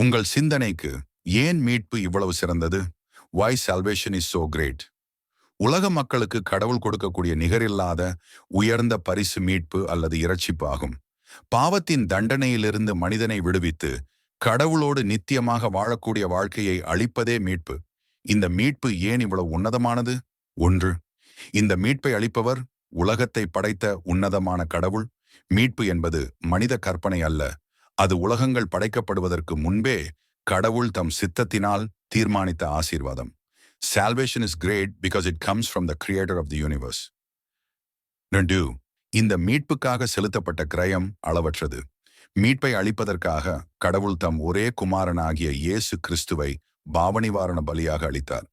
உங்கள் சிந்தனைக்கு ஏன் மீட்பு இவ்வளவு சிறந்தது? Why salvation is so great? உலக மக்களுக்கு கடவுள் கொடுக்கக்கூடிய நிகரில்லாத உயர்ந்த பரிசு மீட்பு அல்லது இரட்சிப்பு ஆகும். பாவத்தின் தண்டனையிலிருந்து மனிதனை விடுவித்து கடவுளோடு நித்தியமாக வாழக்கூடிய வாழ்க்கையை அளிப்பதே மீட்பு. இந்த மீட்பு ஏன் இவ்வளவு உன்னதமானது? ஒன்று, இந்த மீட்பை அளிப்பவர் உலகத்தை படைத்த உன்னதமான கடவுள். மீட்பு என்பது மனித கற்பனை அல்ல, அது உலகங்கள் படைக்கப்படுவதற்கு முன்பே கடவுள் தம் சித்தத்தினால் தீர்மானித்த ஆசீர்வாதம். Salvation is great because it comes from the creator of the universe. 2. இந்த மீட்புக்காக செலுத்தப்பட்ட கிரயம் அளவற்றது. மீட்பை அளிப்பதற்காக கடவுள் தம் ஒரே குமாரனாகிய இயேசு கிறிஸ்துவை பாவநிவாரண பலியாக அளித்தார்.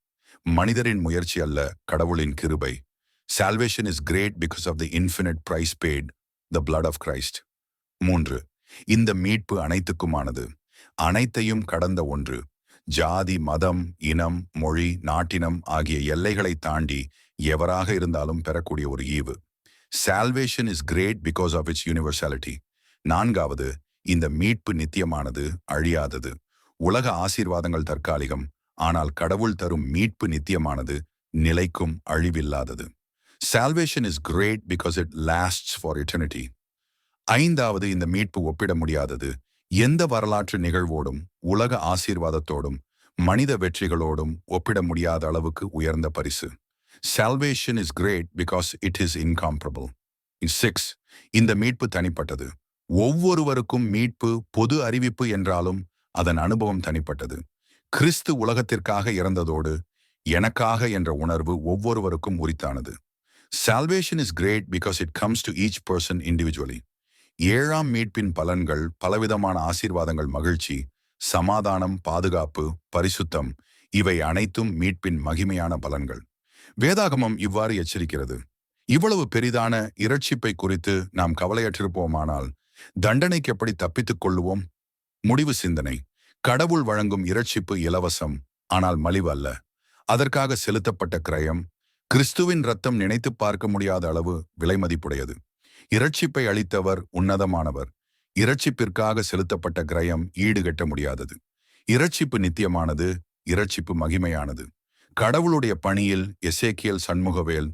மனிதரின் முயற்சி அல்ல, கடவுளின் கிருபை. Salvation is great because of the infinite price paid, the blood of Christ. 3. இந்த மீட்பு அனைத்துக்குமானது, அனைத்தையும் கடந்த ஒன்று. ஜாதி, மதம், இனம், மொழி, நாட்டினம் ஆகிய எல்லைகளை தாண்டி எவராக இருந்தாலும் பெறக்கூடிய ஒரு ஈவு. Salvation is great because of its universality. 4. இந்த மீட்பு நித்தியமானது, அழியாதது. உலக ஆசீர்வாதங்கள் தற்காலிகம், ஆனால் கடவுள் தரும் மீட்பு நித்தியமானது, நிலைக்கும் அழிவில்லாதது. Salvation is great because it lasts for eternity. 5. இந்த மீட்பு ஒப்பிட முடியாதது. எந்த வரலாற்று நிகழ்வோடும் உலக ஆசீர்வாதத்தோடும் மனித வெற்றிகளோடும் ஒப்பிட முடியாத அளவுக்கு உயர்ந்த பரிசு. Salvation is great because it is incomparable. 6. இந்த மீட்பு தனிப்பட்டது. ஒவ்வொருவருக்கும் மீட்பு பொது அறிவிப்பு என்றாலும் அதன் அனுபவம் தனிப்பட்டது. கிறிஸ்து உலகத்திற்காக இறந்ததோடு எனக்காக என்ற உணர்வு ஒவ்வொருவருக்கும் உரித்தானது. Salvation is great because it comes to each person individually. 7. மீட்பின் பலன்கள் பலவிதமான ஆசீர்வாதங்கள், மகிழ்ச்சி, சமாதானம், பாதுகாப்பு, பரிசுத்தம், இவை அனைத்தும் மீட்பின் மகிமையான பலன்கள். வேதாகமம் இவ்வாறு எச்சரிக்கிறது. இவ்வளவு பெரிதான இரட்சிப்பை குறித்து நாம் கவலையற்றிருப்போமானால் தண்டனைக்கு எப்படி தப்பித்துக் கொள்ளுவோம்? முடிவு சிந்தனை. கடவுள் வழங்கும் இரட்சிப்பு இலவசம், ஆனால் மலிவு அல்ல. அதற்காக செலுத்தப்பட்ட கிரயம், கிறிஸ்துவின் இரத்தம் நினைத்து பார்க்க முடியாத அளவு விலைமதிப்புடையது. இரட்சிப்பை அளித்தவர் உன்னதமானவர். இரட்சிப்பிற்காக செலுத்தப்பட்ட கிரயம் ஈடுகட்ட முடியாதது. இரட்சிப்பு நித்தியமானது, இரட்சிப்பு மகிமையானது. கடவுளுடைய பணியில் எசேக்கியேல் சண்முகவேல்